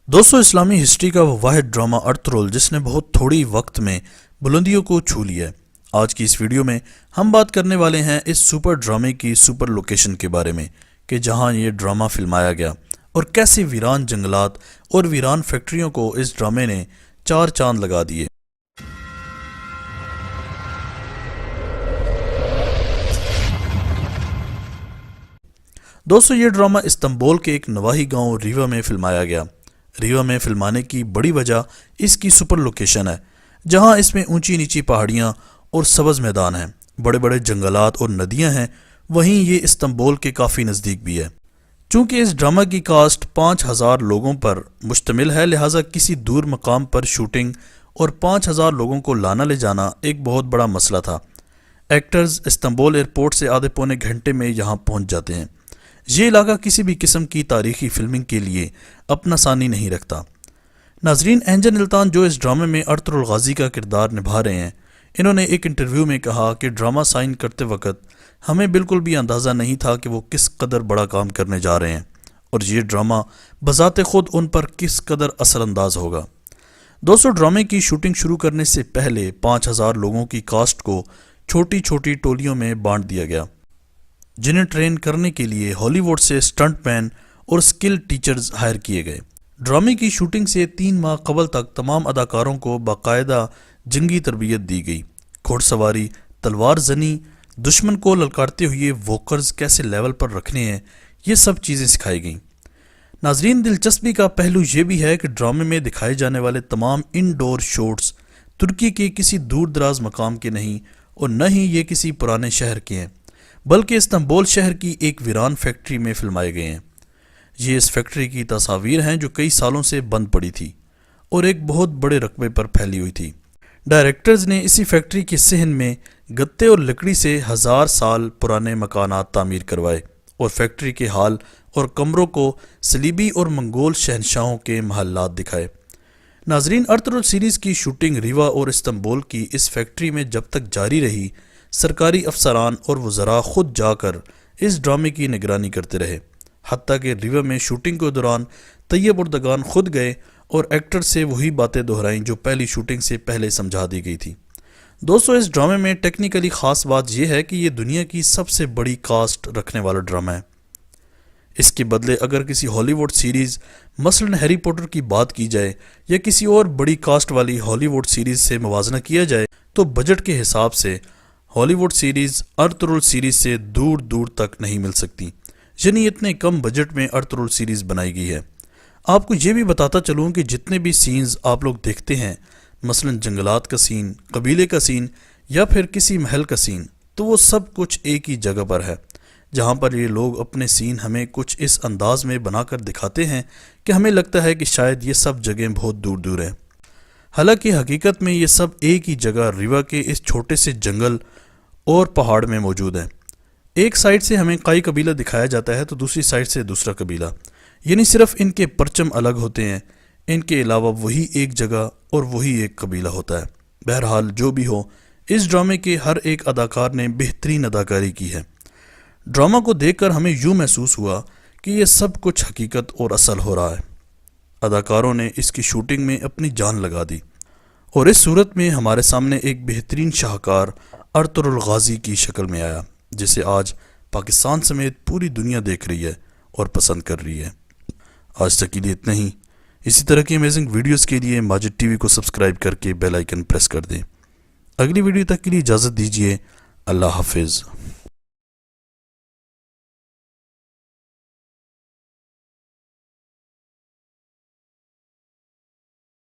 दोस्तों, इस्लामी हिस्ट्री का वो वाहिद ड्रामा अर्तुगरुल जिसने बहुत थोड़ी वक्त में बुलंदियों को छू लिया है। आज की इस वीडियो में हम बात करने वाले हैं इस सुपर ड्रामे की सुपर लोकेशन के बारे में कि जहां ये ड्रामा फिल्माया गया और कैसे वीरान जंगलात और वीरान फैक्ट्रियों को इस ड्रामे ने चार चांद लगा दिए। दोस्तों, ये ड्रामा इस्तांबुल के एक नवाही गांव रीवा में फिल्माया गया। रीवा में फिल्माने की बड़ी वजह इसकी सुपर लोकेशन है, जहां इसमें ऊंची नीची पहाड़ियां और सब्ज मैदान हैं, बड़े बड़े जंगलात और नदियां हैं। वहीं ये इस्तांबुल के काफ़ी नज़दीक भी है। चूँकि इस ड्रामा की कास्ट 5000 लोगों पर मुश्तमिल है, लिहाजा किसी दूर मकाम पर शूटिंग और 5000 लोगों को लाना ले जाना एक बहुत बड़ा मसला था। एक्टर्स इस्तांबुल एयरपोर्ट से आधे पौने घंटे में यहाँ पहुँच जाते हैं। ये इलाका किसी भी किस्म की तारीखी फिल्मिंग के लिए अपना सानी नहीं रखता। नाजरीन, एंजन इल्तान जो इस ड्रामे में अर्तुगरुल गाजी का किरदार निभा रहे हैं, इन्होंने एक इंटरव्यू में कहा कि ड्रामा साइन करते वक्त हमें बिल्कुल भी अंदाज़ा नहीं था कि वो किस कदर बड़ा काम करने जा रहे हैं और ये ड्रामा बज़ाते खुद उन पर किस कदर असरअंदाज होगा। दोस्तों, ड्रामे की शूटिंग शुरू करने से पहले 5000 लोगों की कास्ट को छोटी छोटी टोलियों में बांट दिया गया, जिन्हें ट्रेन करने के लिए हॉलीवुड से स्टंटमैन और स्किल टीचर्स हायर किए गए। ड्रामे की शूटिंग से 3 माह कबल तक तमाम अदाकारों को बाकायदा जंगी तरबियत दी गई। घुड़सवारी, तलवार जनी, दुश्मन को ललकारते हुए वॉकर्स कैसे लेवल पर रखने हैं, ये सब चीज़ें सिखाई गईं। नाजरीन, दिलचस्पी का पहलू ये भी है कि ड्रामे में दिखाए जाने वाले तमाम इनडोर शॉट्स तुर्की के किसी दूर दराज मकाम के नहीं और न ही ये किसी पुराने शहर के हैं, बल्कि इस्तांबुल शहर की एक वीरान फैक्ट्री में फिल्माए गए हैं। ये इस फैक्ट्री की तस्वीर हैं जो कई सालों से बंद पड़ी थी और एक बहुत बड़े रकबे पर फैली हुई थी। डायरेक्टर्स ने इसी फैक्ट्री के सहन में गत्ते और लकड़ी से 1000 साल पुराने मकानात तामीर करवाए और फैक्ट्री के हाल और कमरों को सलीबी और मंगोल शहनशाहों के महल्लात दिखाए। नाजरीन, अर्तुगरुल सीरीज़ की शूटिंग रीवा और इस्तांबुल की इस फैक्ट्री में जब तक जारी रही, सरकारी अफसरान और वज़रा खुद जाकर इस ड्रामे की निगरानी करते रहे। हत्ता कि रीवा में शूटिंग के दौरान तैयब उर्दगान खुद गए और एक्टर से वही बातें दोहराईं जो पहली शूटिंग से पहले समझा दी गई थी। दोस्तों, इस ड्रामे में टेक्निकली ख़ास बात यह है कि ये दुनिया की सबसे बड़ी कास्ट रखने वाला ड्रामा है। इसके बदले अगर किसी हॉलीवुड सीरीज़ मसलन हैरी पॉटर की बात की जाए या किसी और बड़ी कास्ट वाली हॉलीवुड सीरीज़ से मुवाजना किया जाए, तो बजट के हिसाब से हॉलीवुड सीरीज़ अर्तुगरुल सीरीज़ से दूर दूर तक नहीं मिल सकती। यानी इतने कम बजट में अर्तुगरुल सीरीज़ बनाई गई है। आपको ये भी बताता चलूँ कि जितने भी सीन्स आप लोग देखते हैं, मसलन जंगलात का सीन, कबीले का सीन या फिर किसी महल का सीन, तो वो सब कुछ एक ही जगह पर है, जहाँ पर ये लोग अपने सीन हमें कुछ इस अंदाज में बनाकर दिखाते हैं कि हमें लगता है कि शायद ये सब जगह बहुत दूर दूर हैं। हालांकि हकीकत में ये सब एक ही जगह रीवा के इस छोटे से जंगल और पहाड़ में मौजूद है। एक साइड से हमें कई कबीला दिखाया जाता है तो दूसरी साइड से दूसरा कबीला, यानी सिर्फ इनके परचम अलग होते हैं, इनके अलावा वही एक जगह और वही एक कबीला होता है। बहरहाल जो भी हो, इस ड्रामे के हर एक अदाकार ने बेहतरीन अदाकारी की है। ड्रामा को देखकर हमें यूँ महसूस हुआ कि ये सब कुछ हकीकत और असल हो रहा है। अदाकारों ने इसकी शूटिंग में अपनी जान लगा दी और इस सूरत में हमारे सामने एक बेहतरीन शाहकार अर्तुगरुल गाजी की शक्ल में आया, जिसे आज पाकिस्तान समेत पूरी दुनिया देख रही है और पसंद कर रही है। आज तक के लिए इतना ही। इसी तरह की अमेजिंग वीडियोस के लिए माजिद टीवी को सब्सक्राइब करके बेल आइकन प्रेस कर दें। अगली वीडियो तक के लिए इजाज़त दीजिए। अल्लाह हाफिज़।